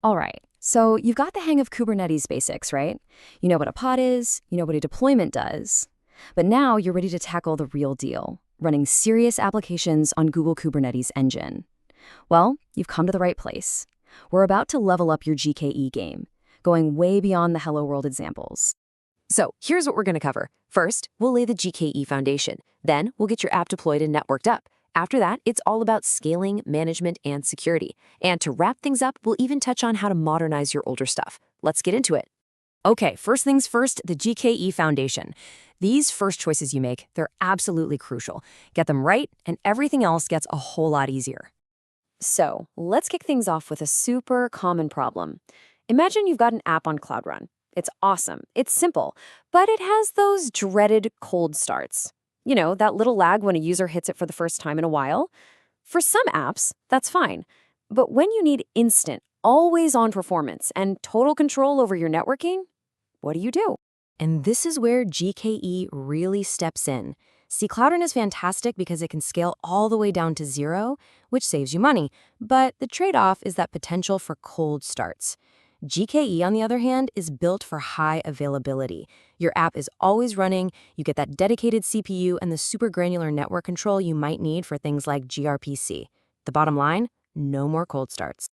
All right, so you've got the hang of Kubernetes basics, right? You know what a pod is, you know what a deployment does. But now you're ready to tackle the real deal, running serious applications on Google Kubernetes Engine. Well, you've come to the right place. We're about to level up your GKE game, going way beyond the Hello World examples. So here's what we're going to cover. First, we'll lay the GKE foundation. Then we'll get your app deployed and networked up. After that, it's all about scaling, management, and security. And to wrap things up, we'll even touch on how to modernize your older stuff. Let's get into it. Okay, first things first, the GKE foundation. These first choices you make, they're absolutely crucial. Get them right, and everything else gets a whole lot easier. So let's kick things off with a super common problem. Imagine you've got an app on Cloud Run. It's awesome, it's simple, but it has those dreaded cold starts. You know, that little lag when a user hits it for the first time in a while. For some apps, that's fine. But when you need instant, always-on performance and total control over your networking, what do you do? And this is where GKE really steps in. See, Cloud Run is fantastic because it can scale all the way down to 0, which saves you money. But the trade-off is that potential for cold starts. GKE, on the other hand, is built for high availability. Your app is always running, you get that dedicated CPU and the super granular network control you might need for things like gRPC. The bottom line? No more cold starts.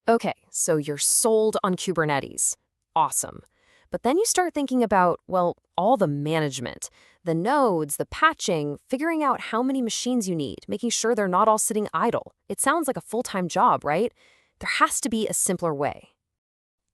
Okay, so you're sold on Kubernetes. Awesome. But then you start thinking about, well, all the management, the nodes, the patching, figuring out how many machines you need, making sure they're not all sitting idle. It sounds like a full-time job, right? There has to be a simpler way.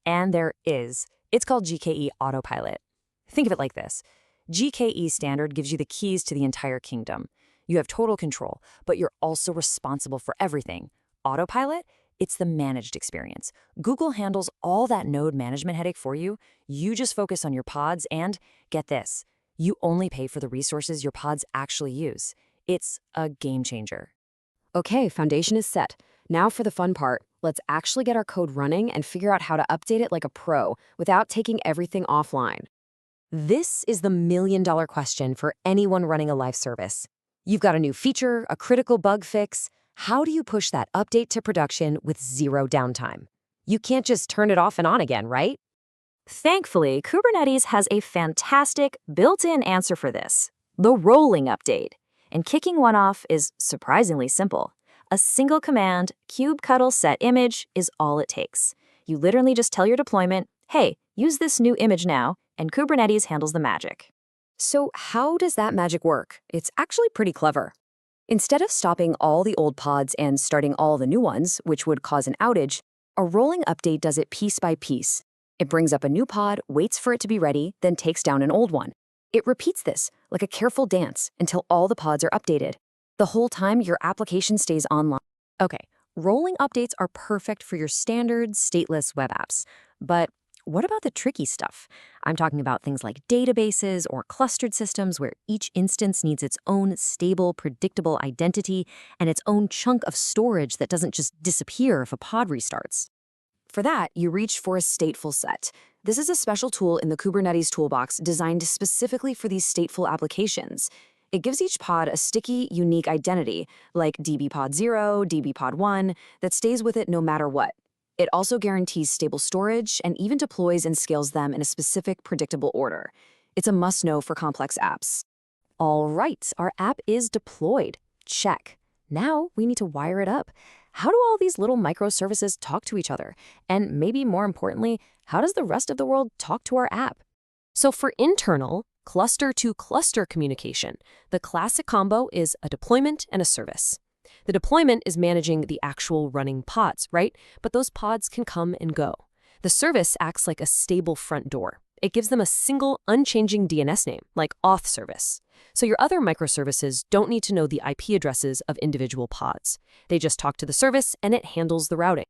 And there is. It's called GKE Autopilot. Think of it like this. GKE Standard gives you the keys to the entire kingdom. You have total control, but you're also responsible for everything. Autopilot? It's the managed experience. Google handles all that node management headache for you. You just focus on your pods and, get this, you only pay for the resources your pods actually use. It's a game changer. Okay, foundation is set. Now for the fun part. Let's actually get our code running and figure out how to update it like a pro without taking everything offline. This is the million-dollar question for anyone running a live service. You've got a new feature, a critical bug fix. How do you push that update to production with zero downtime? You can't just turn it off and on again, right? Thankfully, Kubernetes has a fantastic built-in answer for this, the rolling update. And kicking one off is surprisingly simple. A single command, kubectl_set_image, is all it takes. You literally just tell your deployment, hey, use this new image now, and Kubernetes handles the magic. So how does that magic work? It's actually pretty clever. Instead of stopping all the old pods and starting all the new ones, which would cause an outage, a rolling update does it piece by piece. It brings up a new pod, waits for it to be ready, then takes down an old one. It repeats this, like a careful dance, until all the pods are updated. The whole time, your application stays online. Okay, rolling updates are perfect for your standard, stateless web apps. But what about the tricky stuff? I'm talking about things like databases or clustered systems where each instance needs its own stable, predictable identity and its own chunk of storage that doesn't just disappear if a pod restarts. For that, you reach for a stateful set. This is a special tool in the Kubernetes toolbox designed specifically for these stateful applications. It gives each pod a sticky, unique identity, like dbpod0, dbpod1, that stays with it no matter what. It also guarantees stable storage and even deploys and scales them in a specific, predictable order. It's a must-know for complex apps. All right, our app is deployed. Check. Now we need to wire it up. How do all these little microservices talk to each other? And maybe more importantly, how does the rest of the world talk to our app? So for internal, cluster-to-cluster communication, the classic combo is a deployment and a service. The deployment is managing the actual running pods, right? But those pods can come and go. The service acts like a stable front door. It gives them a single, unchanging DNS name, like auth service. So your other microservices don't need to know the IP addresses of individual pods. They just talk to the service, and it handles the routing.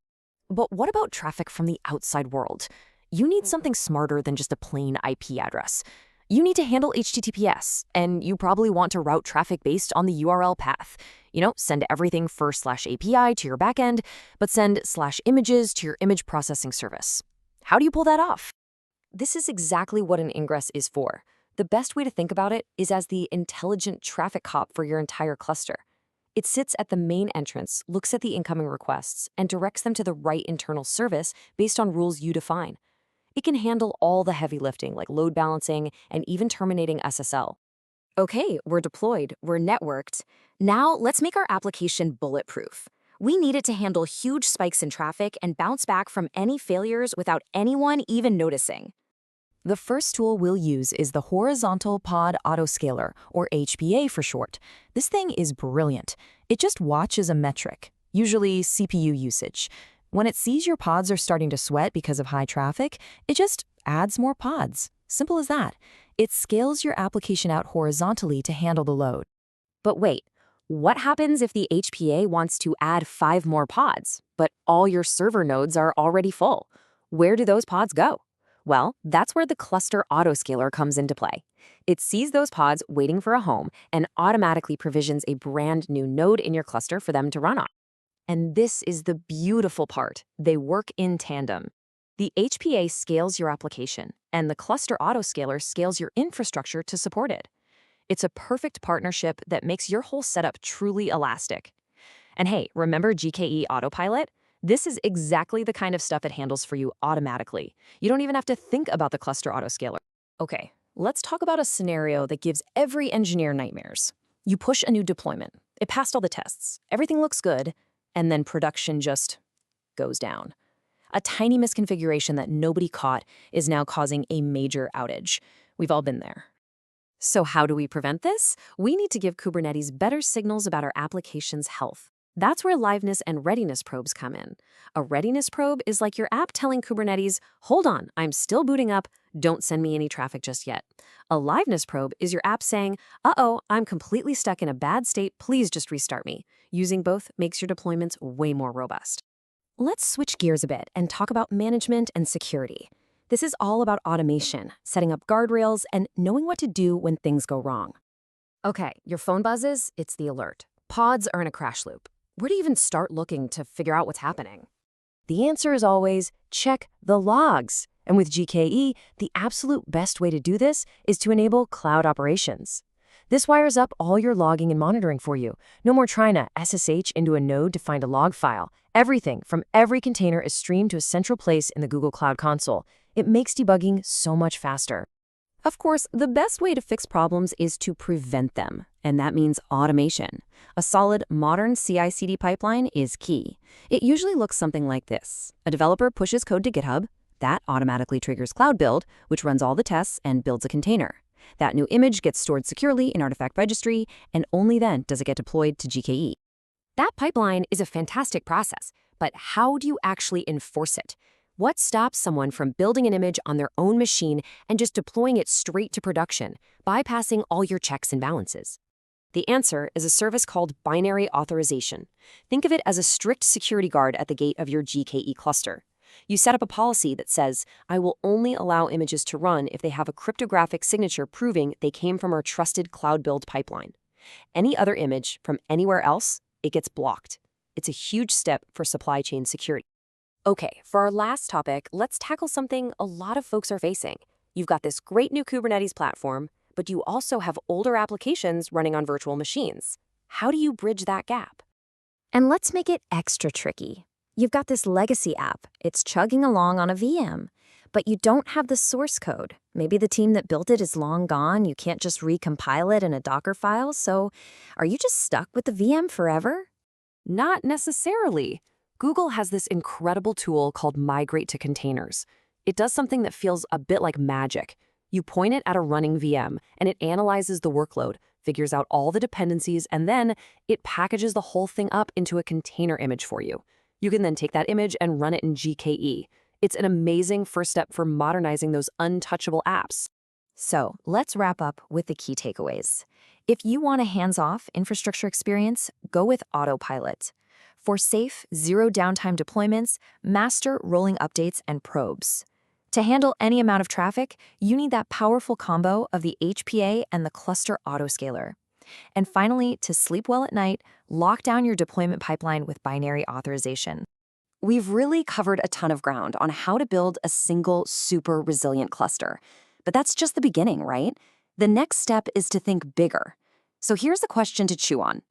But what about traffic from the outside world? You need something smarter than just a plain IP address. You need to handle HTTPS, and you probably want to route traffic based on the URL path. You know, send everything for /API to your backend, but send /images to your image processing service. How do you pull that off? This is exactly what an ingress is for. The best way to think about it is as the intelligent traffic cop for your entire cluster. It sits at the main entrance, looks at the incoming requests, and directs them to the right internal service based on rules you define. It can handle all the heavy lifting like load balancing and even terminating SSL. Okay, we're deployed, we're networked. Now let's make our application bulletproof. We need it to handle huge spikes in traffic and bounce back from any failures without anyone even noticing. The first tool we'll use is the Horizontal Pod Autoscaler, or HPA for short. This thing is brilliant. It just watches a metric, usually CPU usage. When it sees your pods are starting to sweat because of high traffic, it just adds more pods. Simple as that. It scales your application out horizontally to handle the load. But wait, what happens if the HPA wants to add 5 more pods, but all your server nodes are already full? Where do those pods go? Well, that's where the cluster autoscaler comes into play. It sees those pods waiting for a home and automatically provisions a brand new node in your cluster for them to run on. And this is the beautiful part. They work in tandem. The HPA scales your application, and the cluster autoscaler scales your infrastructure to support it. It's a perfect partnership that makes your whole setup truly elastic. And hey, remember GKE Autopilot? This is exactly the kind of stuff it handles for you automatically. You don't even have to think about the cluster autoscaler. Okay, let's talk about a scenario that gives every engineer nightmares. You push a new deployment. It passed all the tests. Everything looks good, and then production just goes down. A tiny misconfiguration that nobody caught is now causing a major outage. We've all been there. So how do we prevent this? We need to give Kubernetes better signals about our application's health. That's where liveness and readiness probes come in. A readiness probe is like your app telling Kubernetes, hold on, I'm still booting up, don't send me any traffic just yet. A liveness probe is your app saying, uh-oh, I'm completely stuck in a bad state, please just restart me. Using both makes your deployments way more robust. Let's switch gears a bit and talk about management and security. This is all about automation, setting up guardrails, and knowing what to do when things go wrong. Okay, your phone buzzes, it's the alert. Pods are in a crash loop. Where do you even start looking to figure out what's happening? The answer is always check the logs. And with GKE, the absolute best way to do this is to enable cloud operations. This wires up all your logging and monitoring for you. No more trying to SSH into a node to find a log file. Everything from every container is streamed to a central place in the Google Cloud Console. It makes debugging so much faster. Of course, the best way to fix problems is to prevent them, and that means automation. A solid, modern CI/CD pipeline is key. It usually looks something like this. A developer pushes code to GitHub. That automatically triggers Cloud Build, which runs all the tests and builds a container. That new image gets stored securely in Artifact Registry, and only then does it get deployed to GKE. That pipeline is a fantastic process, but how do you actually enforce it? What stops someone from building an image on their own machine and just deploying it straight to production, bypassing all your checks and balances? The answer is a service called binary authorization. Think of it as a strict security guard at the gate of your GKE cluster. You set up a policy that says, I will only allow images to run if they have a cryptographic signature proving they came from our trusted cloud build pipeline. Any other image from anywhere else, it gets blocked. It's a huge step for supply chain security. Okay, for our last topic, let's tackle something a lot of folks are facing. You've got this great new Kubernetes platform, but you also have older applications running on virtual machines. How do you bridge that gap? And let's make it extra tricky. You've got this legacy app. It's chugging along on a VM, but you don't have the source code. Maybe the team that built it is long gone. You can't just recompile it in a Docker file. So are you just stuck with the VM forever? Not necessarily. Google has this incredible tool called Migrate to Containers. It does something that feels a bit like magic. You point it at a running VM, and it analyzes the workload, figures out all the dependencies, and then it packages the whole thing up into a container image for you. You can then take that image and run it in GKE. It's an amazing first step for modernizing those untouchable apps. So let's wrap up with the key takeaways. If you want a hands-off infrastructure experience, go with Autopilot. For safe, zero-downtime deployments, master rolling updates and probes. To handle any amount of traffic, you need that powerful combo of the HPA and the cluster autoscaler. And finally, to sleep well at night, lock down your deployment pipeline with binary authorization. We've really covered a ton of ground on how to build a single, super resilient cluster. But that's just the beginning, right? The next step is to think bigger. So here's a question to chew on.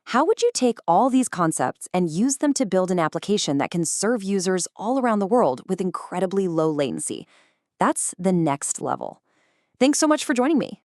How would you take all these concepts and use them to build an application that can serve users all around the world with incredibly low latency? That's the next level. Thanks so much for joining me.